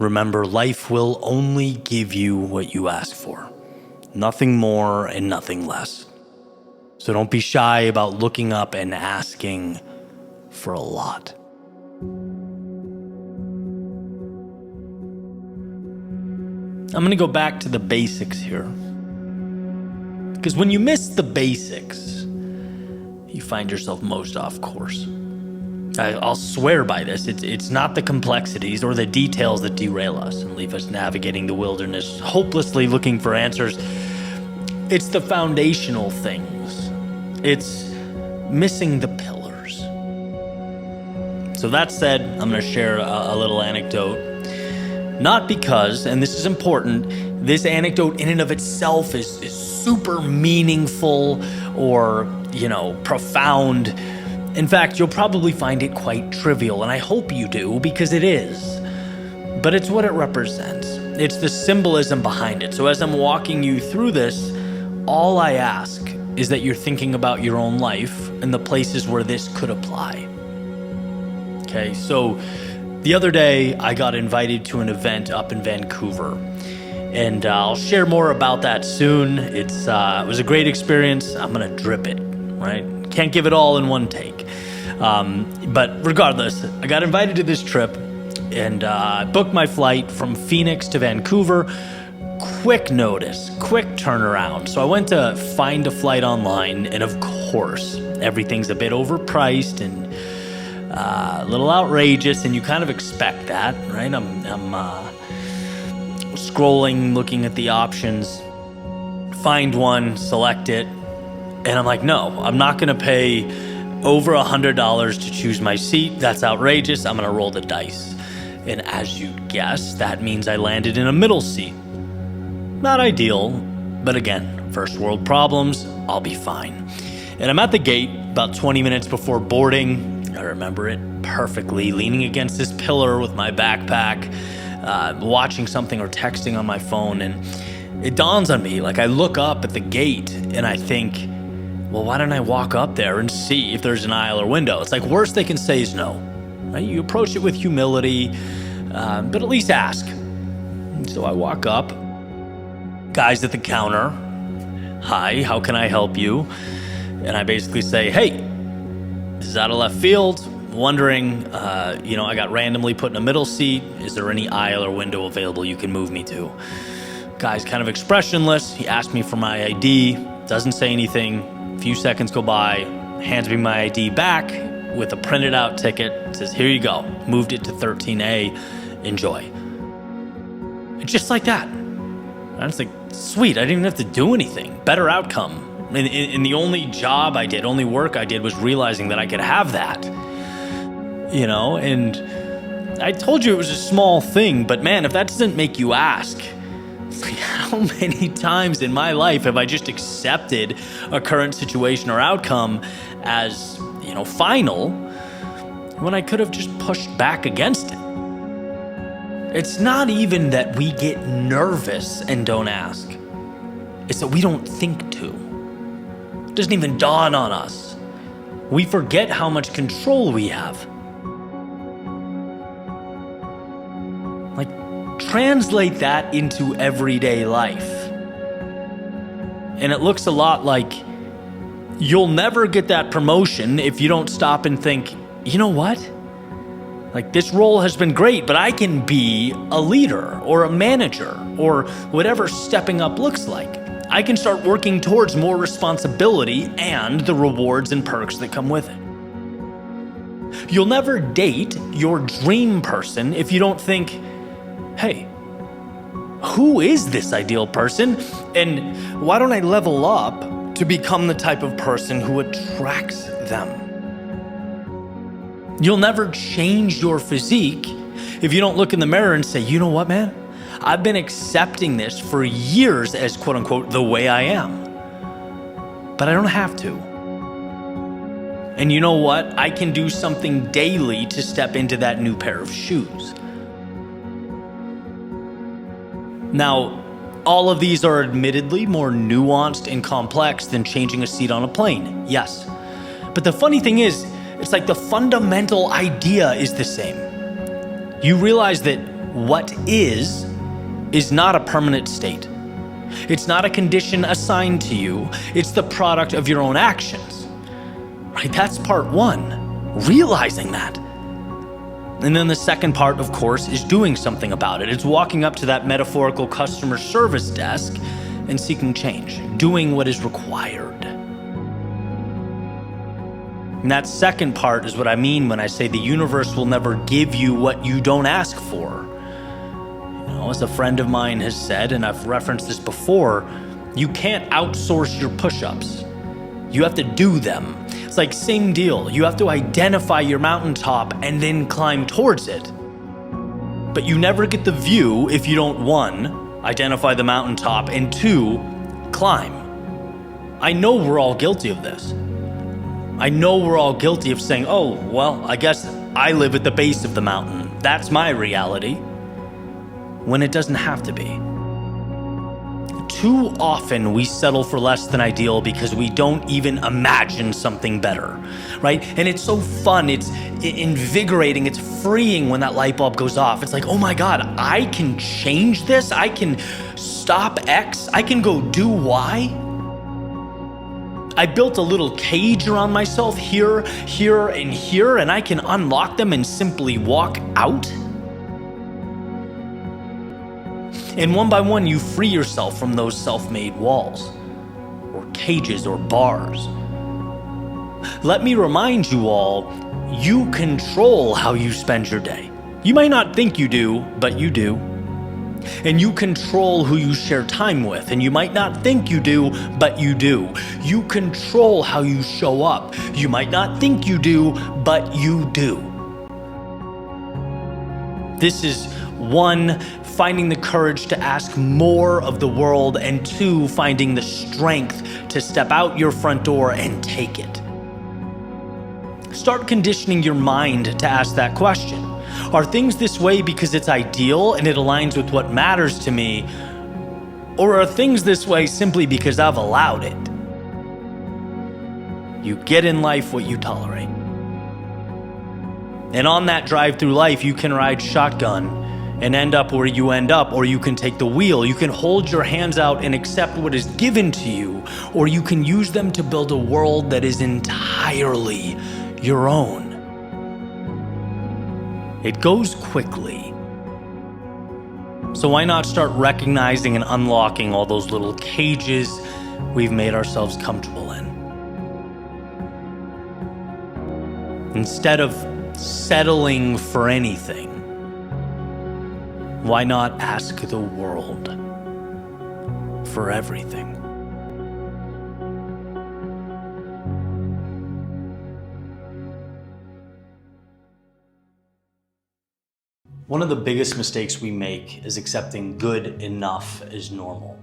Remember, life will only give you what you ask for. Nothing more and nothing less. So don't be shy about looking up and asking for a lot. I'm going to go back to the basics here. Because when you miss the basics, you find yourself most off course. I'll swear by this. It's not the complexities or the details that derail us and leave us navigating the wilderness, hopelessly looking for answers. It's the foundational things. It's missing the pillars. So that said, I'm going to share a little anecdote. Not because, and this is important, this anecdote in and of itself is super meaningful or, profound. In fact, you'll probably find it quite trivial, and I hope you do, because it is. But it's what it represents. It's the symbolism behind it. So as I'm walking you through this, all I ask is that you're thinking about your own life and the places where this could apply. Okay, so the other day I got invited to an event up in Vancouver, and I'll share more about that soon. It was a great experience. I'm gonna drip it, right? Can't give it all in one take. But regardless, I got invited to this trip, and I booked my flight from Phoenix to Vancouver. Quick notice, quick turnaround. So I went to find a flight online, and of course, everything's a bit overpriced and a little outrageous, and you kind of expect that, right? I'm scrolling, looking at the options, find one, select it, and I'm like, no, I'm not gonna pay over $100 to choose my seat. That's outrageous. I'm gonna roll the dice. And as you guessed, that means I landed in a middle seat. Not ideal, but again, first world problems, I'll be fine. And I'm at the gate about 20 minutes before boarding. I remember it perfectly, leaning against this pillar with my backpack, watching something or texting on my phone, and it dawns on me, like I look up at the gate and I think, well, why don't I walk up there and see if there's an aisle or window? It's like worst they can say is no, right? You approach it with humility, but at least ask. And so I walk up, guys at the counter, hi, how can I help you? And I basically say, hey, this is out of left field, wondering, I got randomly put in a middle seat. Is there any aisle or window available you can move me to? Guy's kind of expressionless. He asked me for my ID, doesn't say anything. A few seconds go by, hands me my ID back with a printed out ticket, says, here you go. Moved it to 13A, enjoy. And just like that. I was like, sweet, I didn't even have to do anything. Better outcome. And the only job I did, only work I did was realizing that I could have that. And I told you it was a small thing, but man, if that doesn't make you ask, like how many times in my life have I just accepted a current situation or outcome as, final when I could have just pushed back against it? It's not even that we get nervous and don't ask. It's that we don't think to. It doesn't even dawn on us. We forget how much control we have. Like, translate that into everyday life. And it looks a lot like you'll never get that promotion if you don't stop and think, you know what? Like, this role has been great, but I can be a leader or a manager or whatever stepping up looks like. I can start working towards more responsibility and the rewards and perks that come with it. You'll never date your dream person if you don't think, hey, who is this ideal person? And why don't I level up to become the type of person who attracts them? You'll never change your physique if you don't look in the mirror and say, you know what, man? I've been accepting this for years as quote unquote the way I am, but I don't have to. And you know what? I can do something daily to step into that new pair of shoes. Now, all of these are admittedly more nuanced and complex than changing a seat on a plane, yes. But the funny thing is, it's like the fundamental idea is the same. You realize that what is not a permanent state. It's not a condition assigned to you. It's the product of your own actions. Right? That's part one, realizing that. And then the second part, of course, is doing something about it. It's walking up to that metaphorical customer service desk and seeking change, doing what is required. And that second part is what I mean when I say the universe will never give you what you don't ask for. You know, as a friend of mine has said, and I've referenced this before, you can't outsource your push-ups. You have to do them. It's like same deal. You have to identify your mountaintop and then climb towards it. But you never get the view if you don't, one, identify the mountaintop, and two, climb. I know we're all guilty of this. I know we're all guilty of saying, oh, well, I guess I live at the base of the mountain. That's my reality. When it doesn't have to be. Too often we settle for less than ideal because we don't even imagine something better, right? And it's so fun, it's invigorating, it's freeing when that light bulb goes off. It's like, oh my God, I can change this. I can stop X. I can go do Y. I built a little cage around myself here, here, and here, and I can unlock them and simply walk out. And one by one, you free yourself from those self-made walls, or cages, or bars. Let me remind you all, you control how you spend your day. You might not think you do, but you do. And you control who you share time with, and you might not think you do, but you do. You control how you show up. You might not think you do, but you do. This is one, finding the courage to ask more of the world, and two, finding the strength to step out your front door and take it. Start conditioning your mind to ask that question. Are things this way because it's ideal and it aligns with what matters to me? Or are things this way simply because I've allowed it? You get in life what you tolerate. And on that drive through life, you can ride shotgun and end up where you end up, or you can take the wheel. You can hold your hands out and accept what is given to you, or you can use them to build a world that is entirely your own. It goes quickly. So why not start recognizing and unlocking all those little cages we've made ourselves comfortable in? Instead of settling for anything, why not ask the world for everything? One of the biggest mistakes we make is accepting good enough as normal.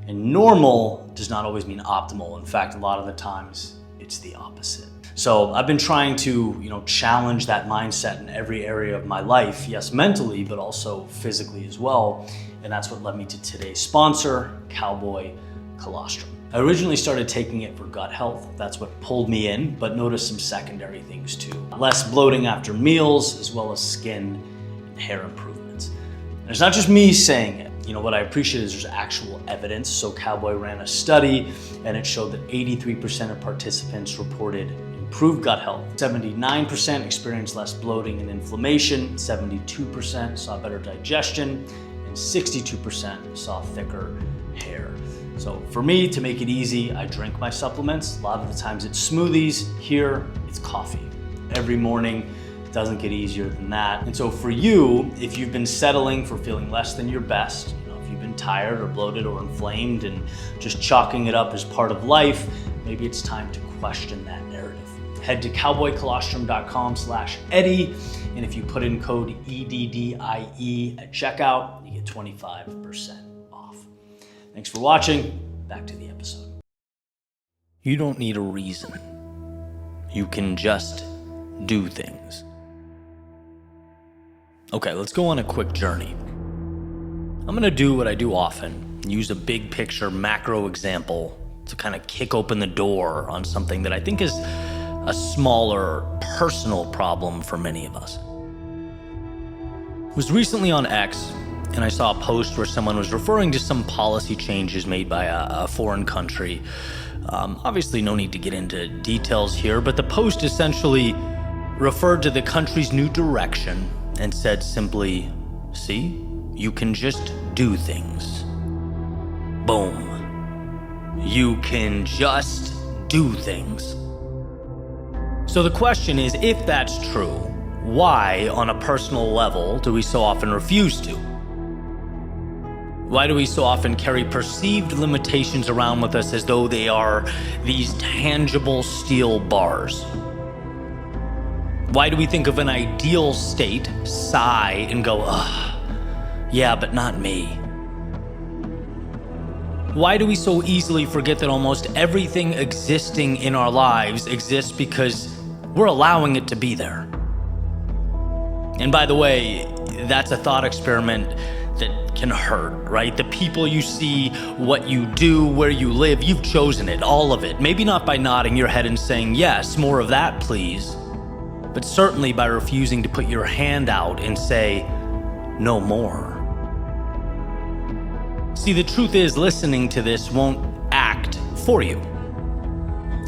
And normal does not always mean optimal. In fact, a lot of the times it's the opposite. So I've been trying to, challenge that mindset in every area of my life. Yes, mentally, but also physically as well. And that's what led me to today's sponsor, Cowboy Colostrum. I originally started taking it for gut health. That's what pulled me in, but noticed some secondary things too. Less bloating after meals, as well as skin and hair improvements. And it's not just me saying it. What I appreciate is there's actual evidence. So Cowboy ran a study and it showed that 83% of participants reported improved gut health. 79% experienced less bloating and inflammation, 72% saw better digestion, and 62% saw thicker hair. So for me, to make it easy, I drink my supplements. A lot of the times it's smoothies. Here, it's coffee. Every morning, it doesn't get easier than that. And so for you, if you've been settling for feeling less than your best, if you've been tired or bloated or inflamed and just chalking it up as part of life, maybe it's time to question that narrative. Head to cowboycolostrum.com/Eddie, and if you put in code EDDIE at checkout, you get 25% off. Thanks for watching. Back to the episode. You don't need a reason. You can just do things. Okay, let's go on a quick journey. I'm gonna do what I do often, use a big picture macro example to kind of kick open the door on something that I think is a smaller personal problem for many of us. Was recently on X, and I saw a post where someone was referring to some policy changes made by a foreign country. Obviously, no need to get into details here, but the post essentially referred to the country's new direction and said simply, "See, you can just do things." Boom. You can just do things. So the question is, if that's true, why, on a personal level, do we so often refuse to? Why do we so often carry perceived limitations around with us as though they are these tangible steel bars? Why do we think of an ideal state, sigh, and go, ugh, yeah, but not me? Why do we so easily forget that almost everything existing in our lives exists because we're allowing it to be there? And by the way, that's a thought experiment that can hurt, right? The people you see, what you do, where you live, you've chosen it, all of it. Maybe not by nodding your head and saying, yes, more of that, please. But certainly by refusing to put your hand out and say, no more. See, the truth is, listening to this won't act for you.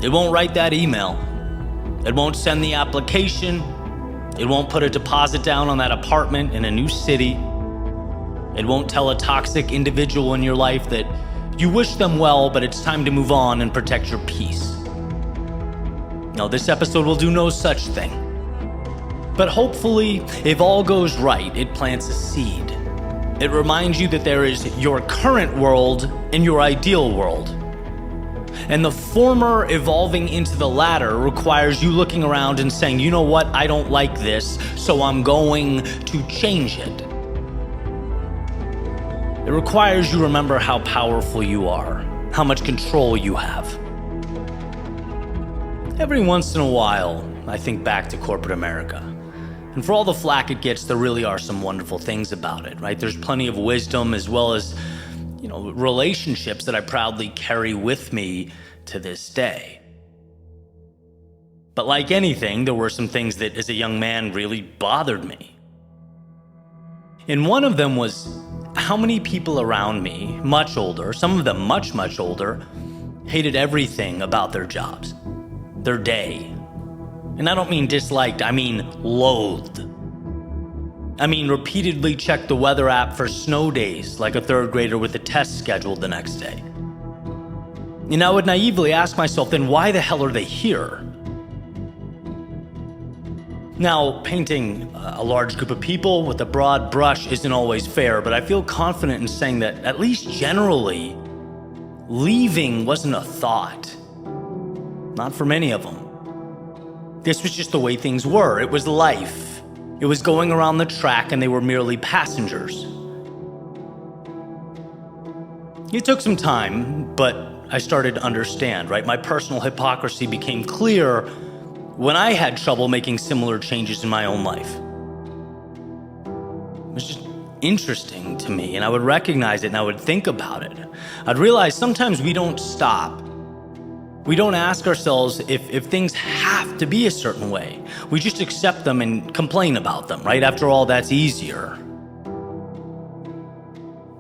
It won't write that email. It won't send the application. It won't put a deposit down on that apartment in a new city. It won't tell a toxic individual in your life that you wish them well, but it's time to move on and protect your peace. No, this episode will do no such thing. But hopefully, if all goes right, it plants a seed. It reminds you that there is your current world and your ideal world. And the former evolving into the latter requires you looking around and saying, you know what, I don't like this, so I'm going to change it. It requires you remember how powerful you are, how much control you have. Every once in a while, I think back to corporate America. And for all the flack it gets, there really are some wonderful things about it, right? There's plenty of wisdom as well as, relationships that I proudly carry with me to this day. But like anything, there were some things that as a young man really bothered me. And one of them was how many people around me, much older, some of them much, much older, hated everything about their jobs, their day. And I don't mean disliked, I mean loathed. I mean repeatedly checked the weather app for snow days like a third grader with a test scheduled the next day. And I would naively ask myself, then why the hell are they here? Now, painting a large group of people with a broad brush isn't always fair, but I feel confident in saying that at least generally, leaving wasn't a thought. Not for many of them. This was just the way things were. It was life. It was going around the track and they were merely passengers. It took some time, but I started to understand, right? My personal hypocrisy became clear when I had trouble making similar changes in my own life. It was just interesting to me, and I would recognize it and I would think about it. I'd realize sometimes we don't stop. We don't ask ourselves if things have to be a certain way. We just accept them and complain about them, right? After all, that's easier.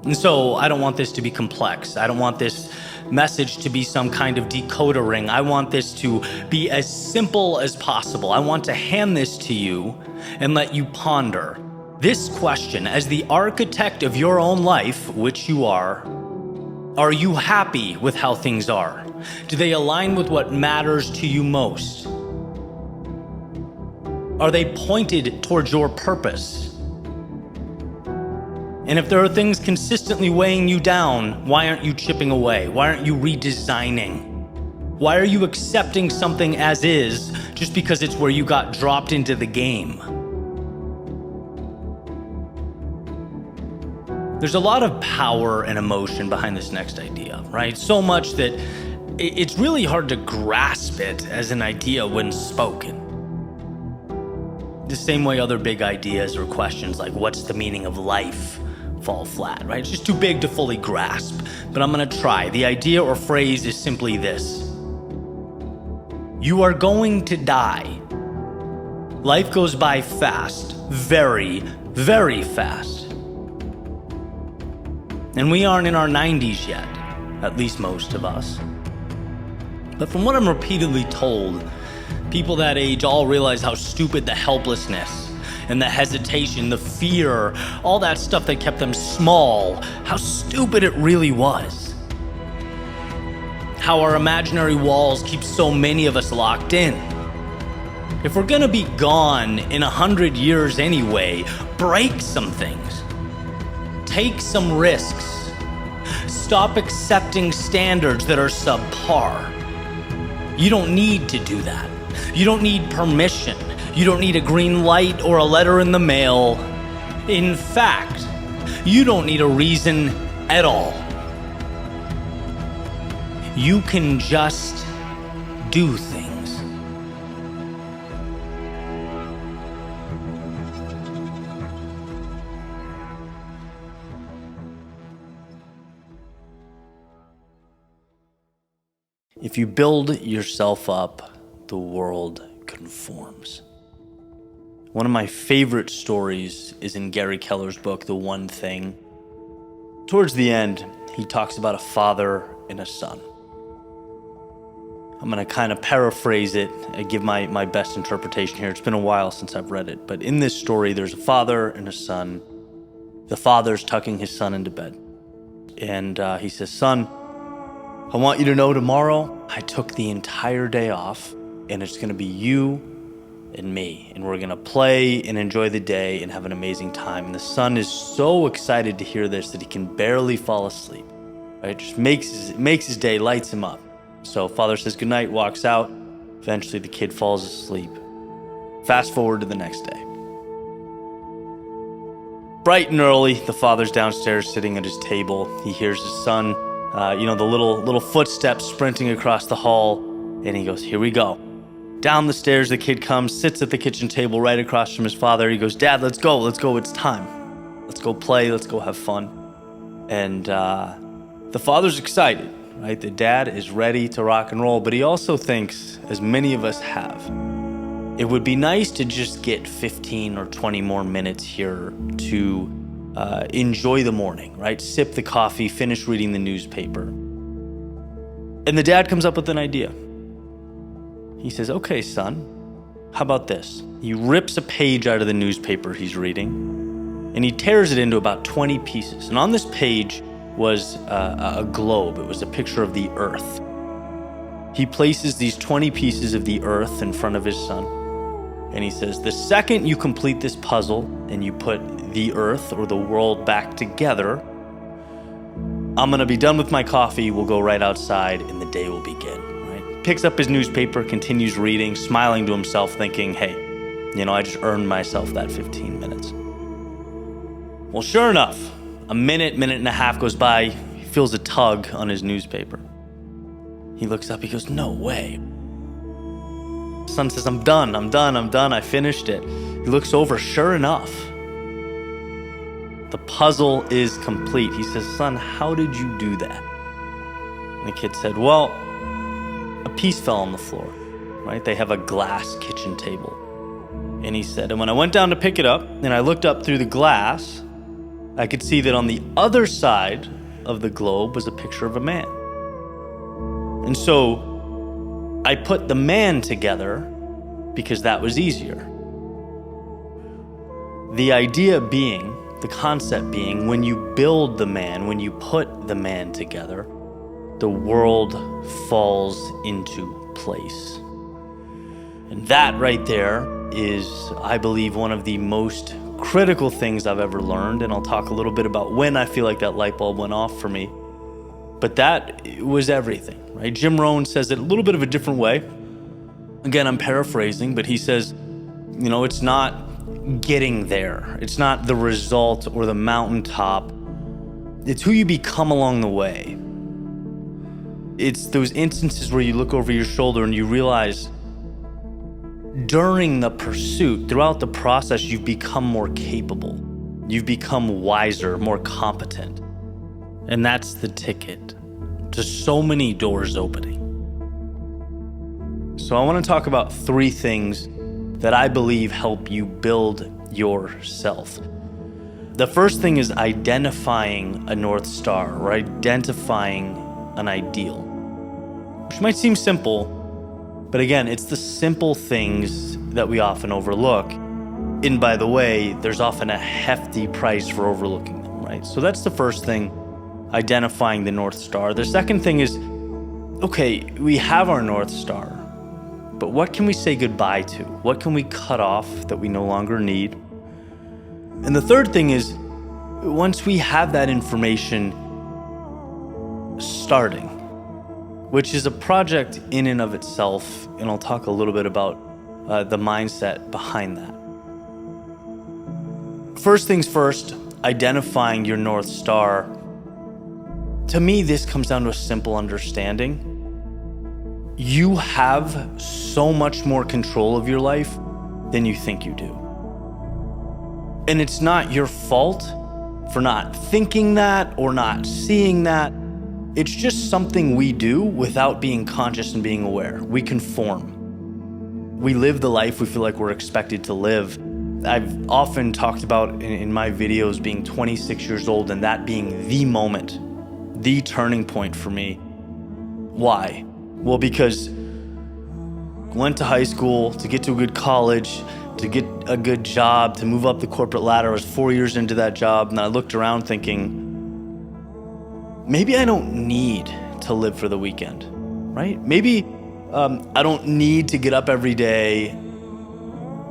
And so I don't want this to be complex. I don't want this message to be some kind of decoder ring. I want this to be as simple as possible. I want to hand this to you and let you ponder this question as the architect of your own life, which you are. Are you happy with how things are? Do they align with what matters to you most? Are they pointed towards your purpose? And if there are things consistently weighing you down, why aren't you chipping away? Why aren't you redesigning? Why are you accepting something as is just because it's where you got dropped into the game? There's a lot of power and emotion behind this next idea, right? So much that it's really hard to grasp it as an idea when spoken. The same way other big ideas or questions like what's the meaning of life fall flat, right? It's just too big to fully grasp, but I'm gonna try. The idea or phrase is simply this: you are going to die. Life goes by fast, very, very fast. And we aren't in our 90s yet, at least most of us. But from what I'm repeatedly told, people that age all realize how stupid the helplessness and the hesitation, the fear, all that stuff that kept them small, how stupid it really was. How our imaginary walls keep so many of us locked in. If we're gonna be gone in 100 years anyway, break some things. Take some risks. Stop accepting standards that are subpar. You don't need to do that. You don't need permission. You don't need a green light or a letter in the mail. In fact, you don't need a reason at all. You can just do things. If you build yourself up, the world conforms. One of my favorite stories is in Gary Keller's book, The One Thing. Towards the end, he talks about a father and a son. I'm going to kind of paraphrase it and give my best interpretation here. It's been a while since I've read it, but in this story, there's a father and a son. The father's tucking his son into bed. And he says, "Son, I want you to know tomorrow I took the entire day off, and it's going to be you and me, and we're going to play and enjoy the day and have an amazing time." And the son is so excited to hear this that he can barely fall asleep. Right? Just makes his day, lights him up. So father says goodnight, walks out. Eventually the kid falls asleep. Fast forward to the next day. Bright and early, the father's downstairs sitting at his table. He hears his son, the little footsteps sprinting across the hall, and he goes, "Here we go." Down the stairs, the kid comes, sits at the kitchen table right across from his father. He goes, "Dad, let's go, it's time. Let's go play, let's go have fun." And the father's excited, right? The dad is ready to rock and roll, but he also thinks, as many of us have, it would be nice to just get 15 or 20 more minutes here to enjoy the morning, right? Sip the coffee, finish reading the newspaper. And the dad comes up with an idea. He says, "Okay, son, how about this?" He rips a page out of the newspaper he's reading, and he tears it into about 20 pieces. And on this page was a globe. It was a picture of the earth. He places these 20 pieces of the earth in front of his son, and he says, "The second you complete this puzzle and you put the earth or the world back together, I'm gonna be done with my coffee, we'll go right outside, and the day will begin." Right? Picks up his newspaper, continues reading, smiling to himself, thinking, "Hey, I just earned myself that 15 minutes. Well, sure enough, a minute and a half goes by. He feels a tug on his newspaper. He looks up, he goes, "No way." Son says, I'm done, I finished it." He looks over, sure enough, the puzzle is complete. He says, "Son, how did you do that?" And the kid said, "Well, a piece fell on the floor," right? They have a glass kitchen table. And he said, "And when I went down to pick it up and I looked up through the glass, I could see that on the other side of the globe was a picture of a man. And so I put the man together because that was easier." The idea being, the concept being, when you build the man, when you put the man together, the world falls into place. And that right there is, I believe, one of the most critical things I've ever learned. And I'll talk a little bit about when I feel like that light bulb went off for me. But that was everything, right? Jim Rohn says it a little bit of a different way. Again, I'm paraphrasing, but he says, it's not getting there. It's not the result or the mountaintop. It's who you become along the way. It's those instances where you look over your shoulder and you realize during the pursuit, throughout the process, you've become more capable. You've become wiser, more competent. And that's the ticket to so many doors opening. So I want to talk about 3 things that I believe help you build yourself. The first thing is identifying a North Star or identifying an ideal, which might seem simple, but again, it's the simple things that we often overlook. And by the way, there's often a hefty price for overlooking them, right? So that's the first thing, identifying the North Star. The second thing is, okay, we have our North Star, but what can we say goodbye to? What can we cut off that we no longer need? And the third thing is, once we have that information, starting, which is a project in and of itself, and I'll talk a little bit about the mindset behind that. First things first, identifying your North Star. To me, this comes down to a simple understanding. You have so much more control of your life than you think you do. And it's not your fault for not thinking that or not seeing that. It's just something we do without being conscious and being aware. We conform. We live the life we feel like we're expected to live. I've often talked about in my videos being 26 years old and that being the moment, the turning point for me. Why? Well, because I went to high school to get to a good college, to get a good job, to move up the corporate ladder. I was 4 years into that job, and I looked around thinking, maybe I don't need to live for the weekend, right? Maybe I don't need to get up every day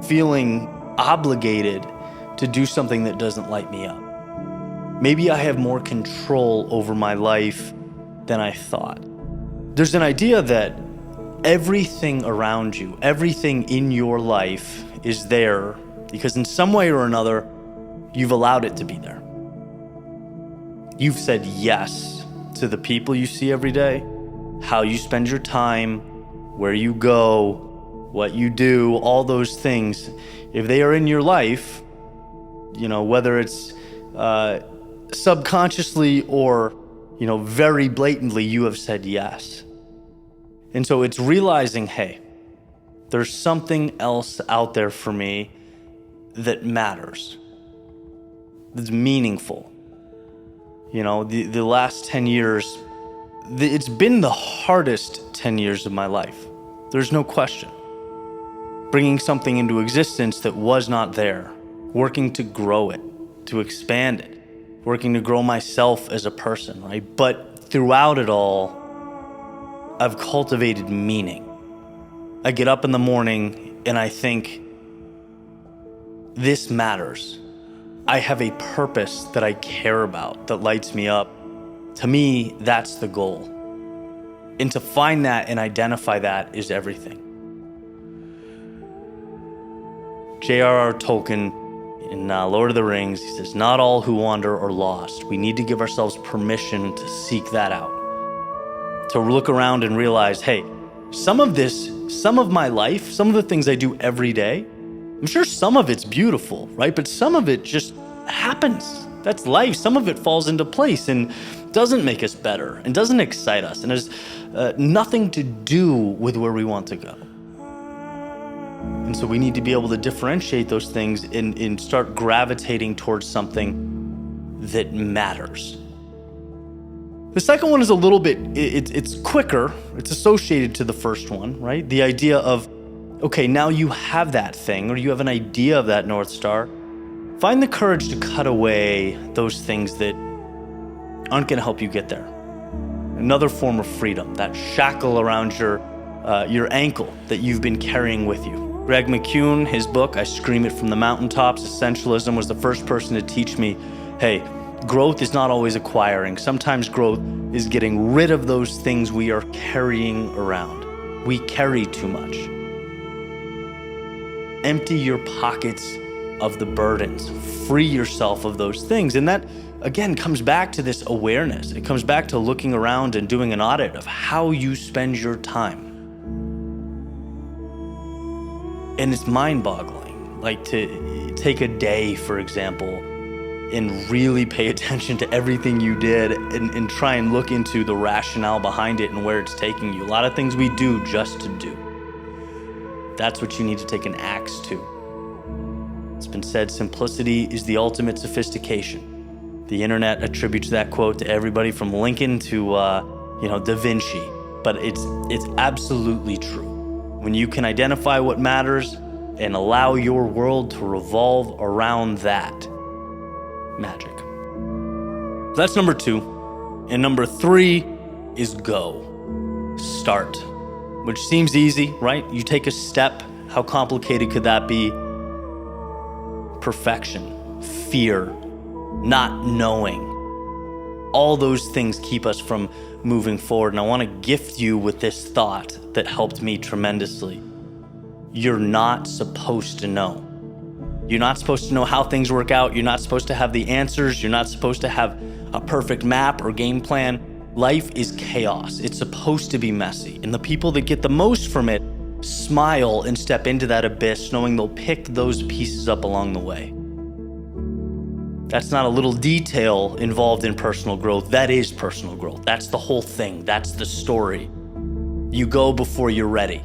feeling obligated to do something that doesn't light me up. Maybe I have more control over my life than I thought. There's an idea that everything around you, everything in your life is there because in some way or another, you've allowed it to be there. You've said yes to the people you see every day, how you spend your time, where you go, what you do, all those things. If they are in your life, whether it's subconsciously or, very blatantly, you have said yes. And so it's realizing, hey, there's something else out there for me that matters, that's meaningful. The last 10 years, it's been the hardest 10 years of my life. There's no question. Bringing something into existence that was not there, working to grow it, to expand it, working to grow myself as a person, right? But throughout it all, I've cultivated meaning. I get up in the morning and I think, this matters. I have a purpose that I care about, that lights me up. To me, that's the goal. And to find that and identify that is everything. J.R.R. Tolkien in Lord of the Rings, he says, not all who wander are lost. We need to give ourselves permission to seek that out. To look around and realize, hey, some of my life, some of the things I do every day, I'm sure some of it's beautiful, right? But some of it just happens. That's life. Some of it falls into place and doesn't make us better and doesn't excite us and has nothing to do with where we want to go. And so we need to be able to differentiate those things and start gravitating towards something that matters. The second one is a little bit, it's quicker. It's associated to the first one, right? The idea of, okay, now you have that thing or you have an idea of that North Star. Find the courage to cut away those things that aren't going to help you get there. Another form of freedom, that shackle around your ankle that you've been carrying with you. Greg McKeown, his book, I Scream It from the Mountaintops, Essentialism, was the first person to teach me, hey, growth is not always acquiring. Sometimes growth is getting rid of those things we are carrying around. We carry too much. Empty your pockets of the burdens. Free yourself of those things. And that, again, comes back to this awareness. It comes back to looking around and doing an audit of how you spend your time. And it's mind-boggling. Like to take a day, for example, and really pay attention to everything you did and try and look into the rationale behind it and where it's taking you. A lot of things we do just to do. That's what you need to take an axe to. It's been said, simplicity is the ultimate sophistication. The internet attributes that quote to everybody from Lincoln to, Da Vinci. But it's absolutely true. When you can identify what matters and allow your world to revolve around that, magic. That's number 2. And number 3 is go. Start. Which seems easy, right? You take a step. How complicated could that be? Perfection, fear, not knowing. All those things keep us from moving forward. And I want to gift you with this thought that helped me tremendously. You're not supposed to know. You're not supposed to know how things work out. You're not supposed to have the answers. You're not supposed to have a perfect map or game plan. Life is chaos. It's supposed to be messy. And the people that get the most from it smile and step into that abyss knowing they'll pick those pieces up along the way. That's not a little detail involved in personal growth. That is personal growth. That's the whole thing. That's the story. You go before you're ready.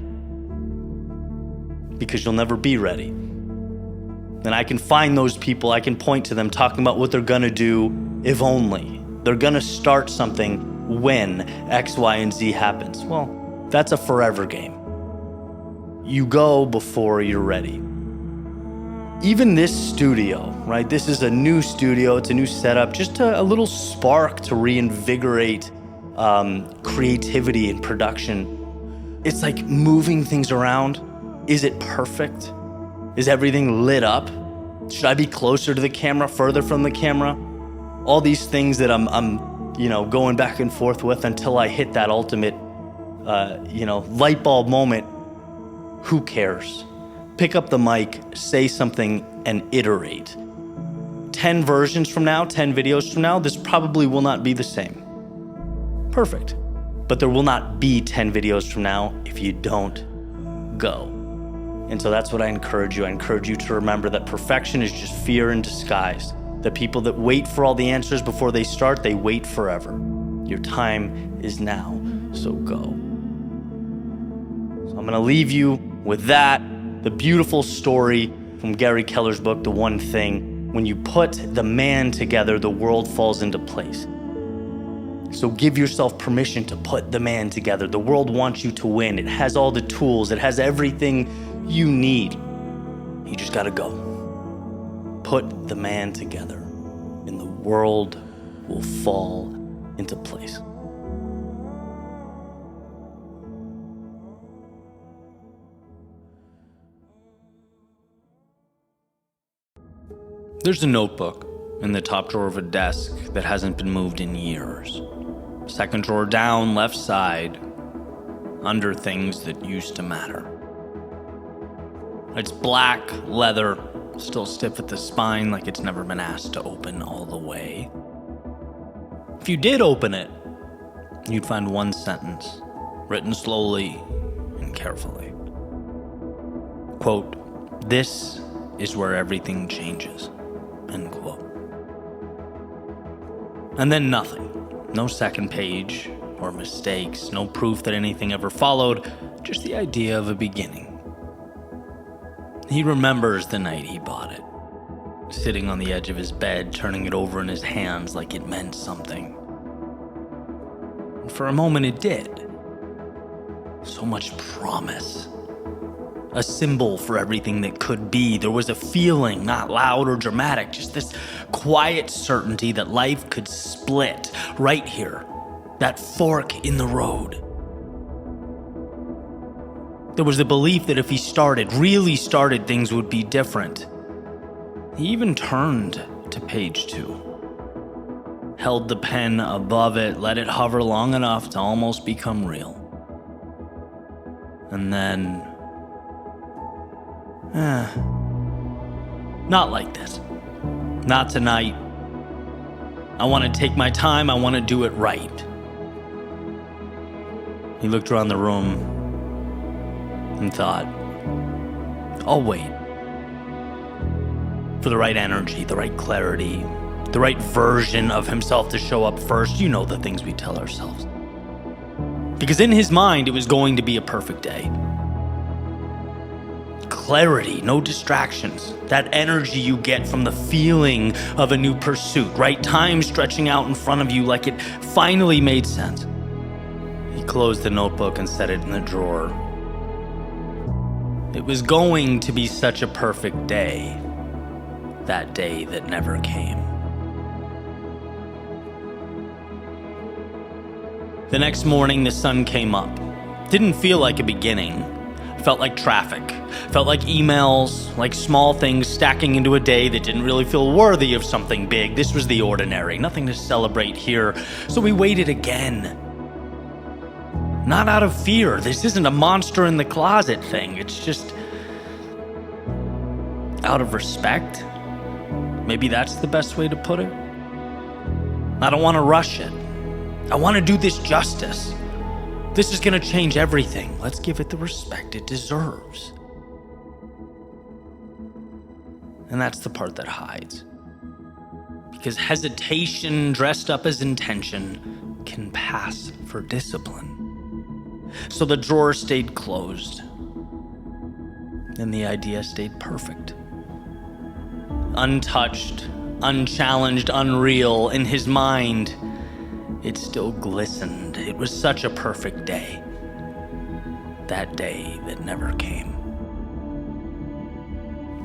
Because you'll never be ready. And I can find those people, I can point to them talking about what they're gonna do if only. They're gonna start something when X, Y, and Z happens. Well, that's a forever game. You go before you're ready. Even this studio, right? This is a new studio, it's a new setup, just a little spark to reinvigorate creativity and production. It's like moving things around. Is it perfect? Is everything lit up? Should I be closer to the camera, further from the camera? All these things that I'm going back and forth with until I hit that ultimate, light bulb moment. Who cares? Pick up the mic, say something, and iterate. 10 versions from now, 10 videos from now, this probably will not be the same. Perfect. But there will not be 10 videos from now if you don't go. And so that's what I encourage you. I encourage you to remember that perfection is just fear in disguise. The people that wait for all the answers before they start, they wait forever. Your time is now, so go. So I'm gonna leave you with that, the beautiful story from Gary Keller's book, The One Thing. When you put the man together, the world falls into place. So give yourself permission to put the man together. The world wants you to win. It has all the tools. It has everything you need. You just gotta go. Put the man together, and the world will fall into place. There's a notebook in the top drawer of a desk that hasn't been moved in years. Second drawer down, left side, under things that used to matter. It's black leather, still stiff at the spine like it's never been asked to open all the way. If you did open it, you'd find one sentence, written slowly and carefully. Quote, "This is where everything changes," end quote. And then nothing. No second page or mistakes, no proof that anything ever followed, just the idea of a beginning. He remembers the night he bought it, sitting on the edge of his bed, turning it over in his hands like it meant something. And for a moment it did. So much promise. A symbol for everything that could be. There was a feeling, not loud or dramatic, just this quiet certainty that life could split right here, that fork in the road. There was the belief that if he really started, things would be different. He even turned to page 2, held the pen above it, let it hover long enough to almost become real. And then, not like this. Not tonight. I want to take my time. I want to do it right. He looked around the room and thought, I'll wait. For the right energy, the right clarity, the right version of himself to show up first. You know the things we tell ourselves. Because in his mind, it was going to be a perfect day. clarity, no distractions. That energy you get from the feeling of a new pursuit, right? Time stretching out in front of you like it finally made sense. He closed the notebook and set it in the drawer. It was going to be such a perfect day. That day that never came. The next morning, the sun came up. Didn't feel like a beginning. Felt like traffic. Felt like emails, like small things stacking into a day that didn't really feel worthy of something big. This was the ordinary, nothing to celebrate here. So we waited again. Not out of fear. This isn't a monster in the closet thing. It's just out of respect. Maybe that's the best way to put it. I don't want to rush it. I want to do this justice. This is going to change everything. Let's give it the respect it deserves. And that's the part that hides. Because hesitation dressed up as intention can pass for discipline. So the drawer stayed closed. And the idea stayed perfect. Untouched, unchallenged, unreal. In his mind, it still glistened. It was such a perfect day. That day that never came.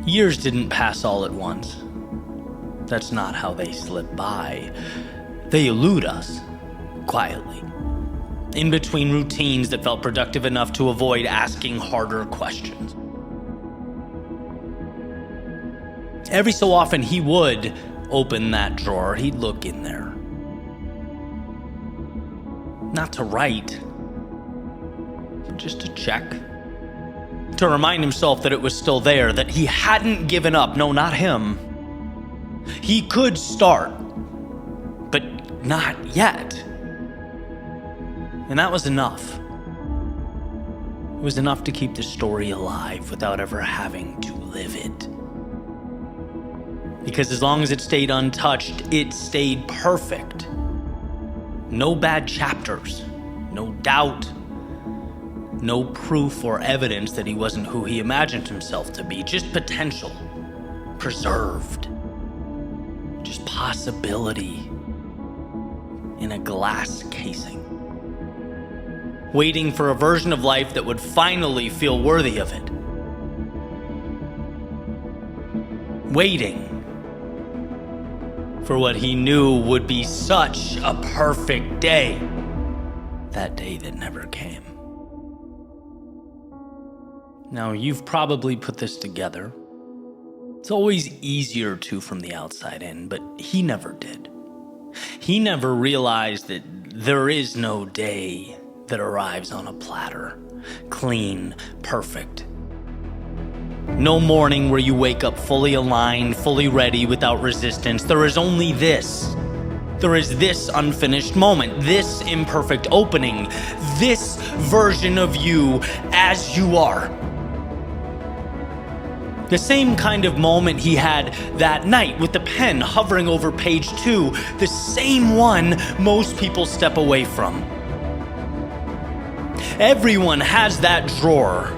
Years didn't pass all at once. That's not how they slip by. They elude us, quietly. In between routines that felt productive enough to avoid asking harder questions. Every so often he would open that drawer, he'd look in there. Not to write, but just to check. To remind himself that it was still there, that he hadn't given up. No, not him. He could start, but not yet. And that was enough. It was enough to keep the story alive without ever having to live it. Because as long as it stayed untouched, it stayed perfect. No bad chapters, no doubt, no proof or evidence that he wasn't who he imagined himself to be, just potential, preserved, just possibility in a glass casing. Waiting for a version of life that would finally feel worthy of it. Waiting for what he knew would be such a perfect day. That day that never came. Now, you've probably put this together. It's always easier to from the outside in, but he never did. He never realized that there is no day that arrives on a platter, clean, perfect. No morning where you wake up fully aligned, fully ready, without resistance. There is only this. There is this unfinished moment, this imperfect opening, this version of you as you are. The same kind of moment he had that night with the pen hovering over page 2, the same one most people step away from. Everyone has that drawer.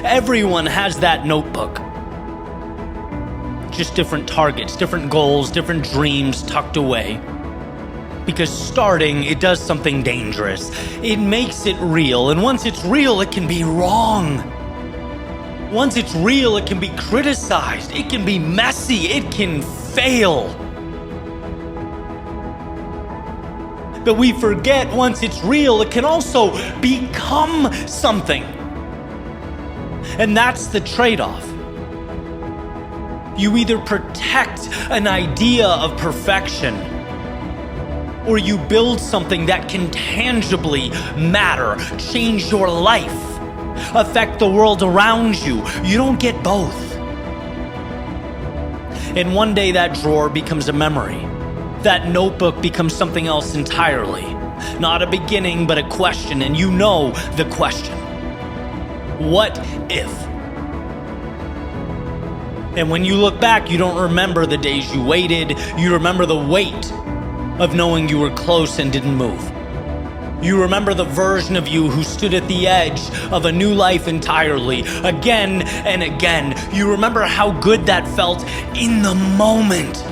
Everyone has that notebook. Just different targets, different goals, different dreams tucked away. Because starting, it does something dangerous. It makes it real, and once it's real, it can be wrong. Once it's real, it can be criticized. It can be messy. It can fail. But we forget once it's real, it can also become something. And that's the trade-off. You either protect an idea of perfection, or you build something that can tangibly matter, change your life, affect the world around you. You don't get both. And one day that drawer becomes a memory. That notebook becomes something else entirely. Not a beginning, but a question, and you know the question. What if? And when you look back, you don't remember the days you waited. You remember the weight of knowing you were close and didn't move. You remember the version of you who stood at the edge of a new life entirely, again and again. You remember how good that felt in the moment,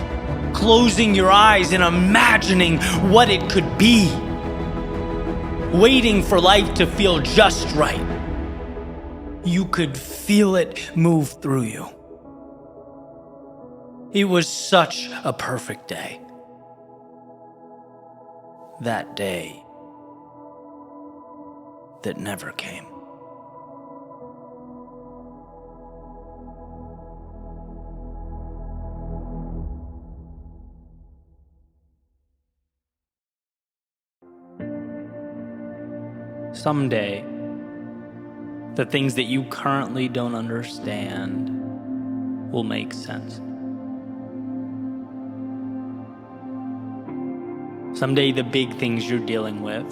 closing your eyes and imagining what it could be, waiting for life to feel just right. You could feel it move through you. It was such a perfect day. That day that never came. Someday, the things that you currently don't understand will make sense. Someday, the big things you're dealing with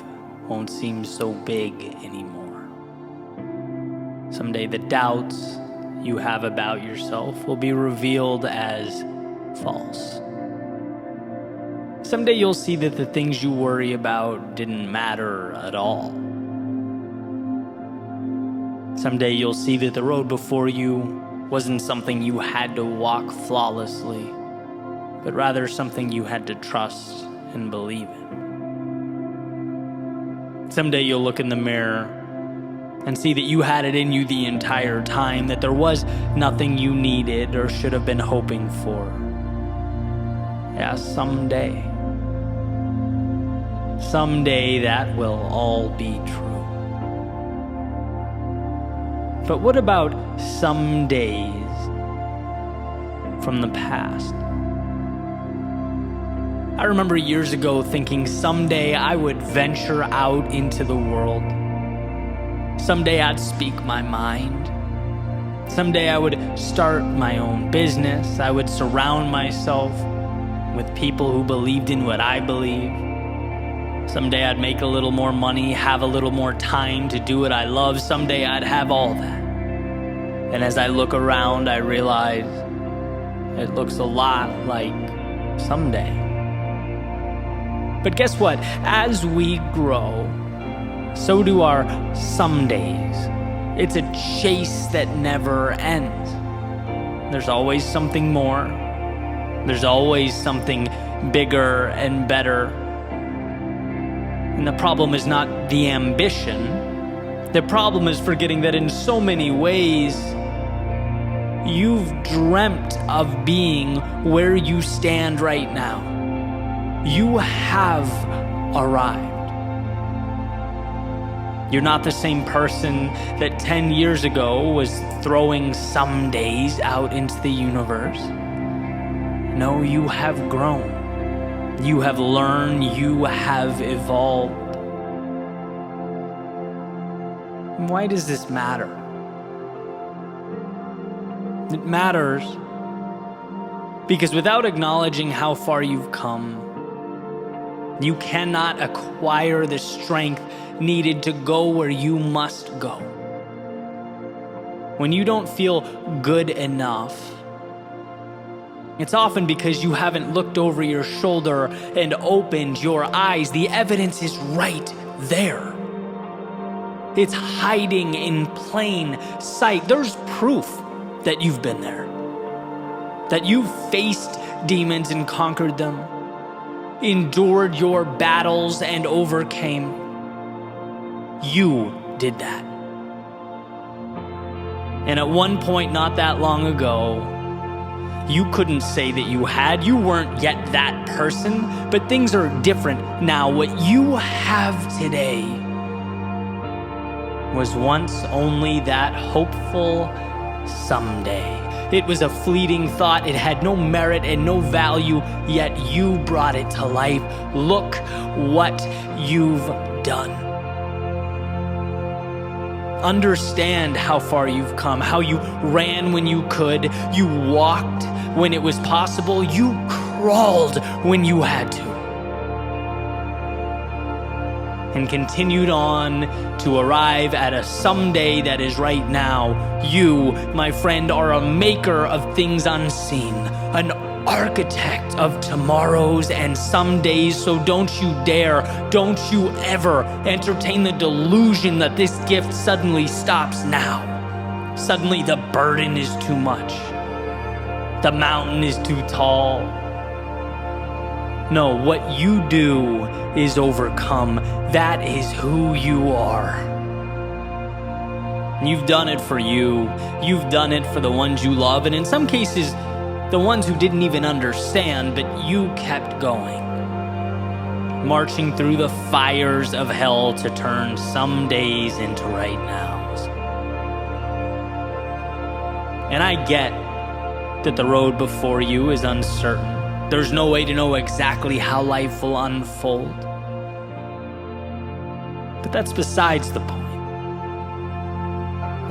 won't seem so big anymore. Someday, the doubts you have about yourself will be revealed as false. Someday, you'll see that the things you worry about didn't matter at all. Someday, you'll see that the road before you wasn't something you had to walk flawlessly, but rather something you had to trust and believe in. Someday you'll look in the mirror and see that you had it in you the entire time, that there was nothing you needed or should have been hoping for. Yeah, someday. Someday that will all be true. But what about some days from the past? I remember years ago thinking someday I would venture out into the world. Someday I'd speak my mind. Someday I would start my own business. I would surround myself with people who believed in what I believe. Someday I'd make a little more money, have a little more time to do what I love. Someday I'd have all that. And as I look around, I realize it looks a lot like someday. But guess what? As we grow, so do our some days. It's a chase that never ends. There's always something more. There's always something bigger and better. And the problem is not the ambition. The problem is forgetting that in so many ways, you've dreamt of being where you stand right now. You have arrived. You're not the same person that 10 years ago was throwing some days out into the universe. No, you have grown. You have learned. You have evolved. Why does this matter? It matters because without acknowledging how far you've come, you cannot acquire the strength needed to go where you must go. When you don't feel good enough, it's often because you haven't looked over your shoulder and opened your eyes. The evidence is right there. It's hiding in plain sight. There's proof that you've been there, that you've faced demons and conquered them, endured your battles and overcame. You did that. And at one point not that long ago, you couldn't say that you had. You weren't yet that person, but things are different now. What you have today was once only that hopeful someday. It was a fleeting thought. It had no merit and no value, yet you brought it to life. Look what you've done. Understand how far you've come, how you ran when you could, you walked when it was possible, you crawled when you had to, and continued on to arrive at a someday that is right now. You, my friend, are a maker of things unseen, an architect of tomorrows and some days, so don't you dare Don't you ever entertain the delusion that this gift suddenly stops now. Suddenly the burden is too much. The mountain is too tall. No, what you do is overcome. That is who you are. You've done it for you. You've done it for the ones you love, and in some cases, the ones who didn't even understand, but you kept going. Marching through the fires of hell to turn some days into right nows. And I get that the road before you is uncertain. There's no way to know exactly how life will unfold. But that's besides the point.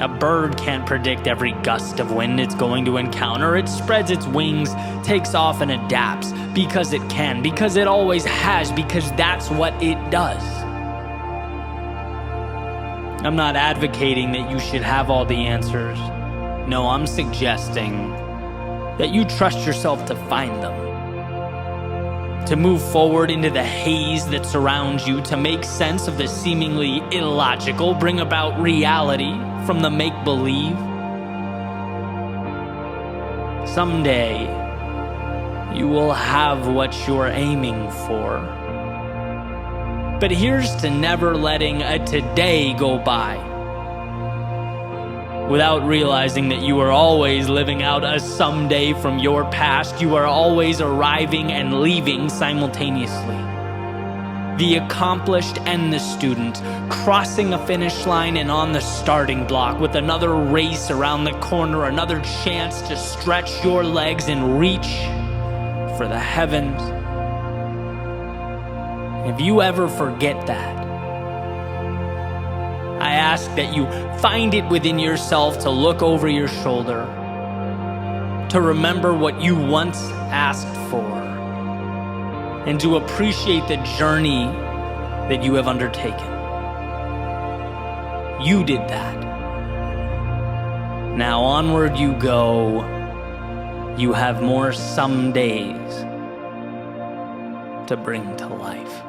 A bird can't predict every gust of wind it's going to encounter. It spreads its wings, takes off, and adapts because it can, because it always has, because that's what it does. I'm not advocating that you should have all the answers. No, I'm suggesting that you trust yourself to find them. To move forward into the haze that surrounds you, to make sense of the seemingly illogical, bring about reality from the make-believe. Someday, you will have what you're aiming for. But here's to never letting a today go by without realizing that you are always living out a someday from your past. You are always arriving and leaving simultaneously. The accomplished and the student, crossing a finish line and on the starting block with another race around the corner, another chance to stretch your legs and reach for the heavens. If you ever forget that, I ask that you find it within yourself to look over your shoulder, to remember what you once asked for, and to appreciate the journey that you have undertaken. You did that. Now onward you go. You have more some days to bring to life.